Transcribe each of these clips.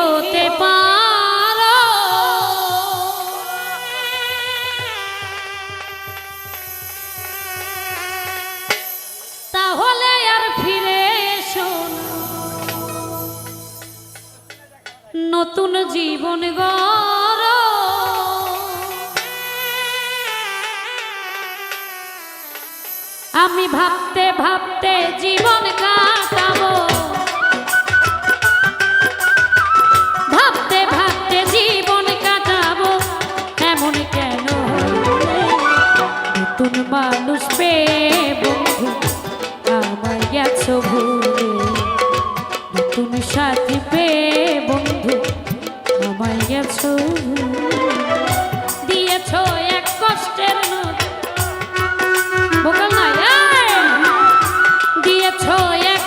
হতে পারো তাহলে আর ফিরে এসো না, নতুন জীবন গড়ো। আমি ভাবতে ভাবতে জীবন কাটাবো, ভাবতে ভাবতে জীবন কাটাবো, এমন কেন নতুন মানুষ পেয়ে বন্ধু আমায় গেছো ভুলে, নতুন সাথী পেয়ে বন্ধু আমায় গেছো দিয়েছো এক কষ্টের ভোকাল নাই দিয়েছো এক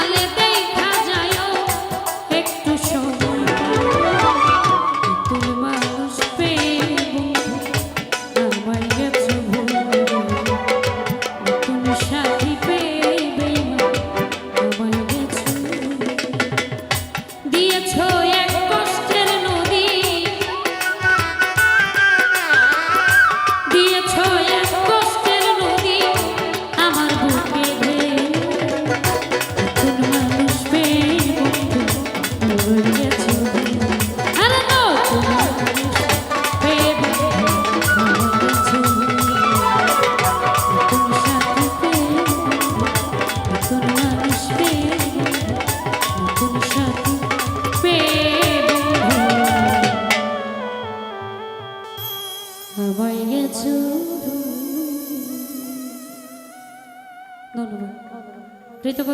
কালে দেখা যায় একটু সময় নতুন মানুষ পেয়ে বন্ধু আমায় গেছো ভুলে নতুন সাথী পেয়ে বেঈমান আমায় গেছো দিয়েছো এক কষ্টের নদী দিয়েছো এক কষ্টের নদী আমার বুকে ঢেলে নতুন মানুষ পেয়ে বন্ধু আমায় গেছো আরে নতুন মানুষ পেয়ে বন্ধু আমায় গেছো নতুন সাথী পেয়ে নতুন মানুষ পেয়ে নতুন সাথী পেয়ে বন্ধু আমায় গেছো ধন্যবাদ কৃতজ্ঞতা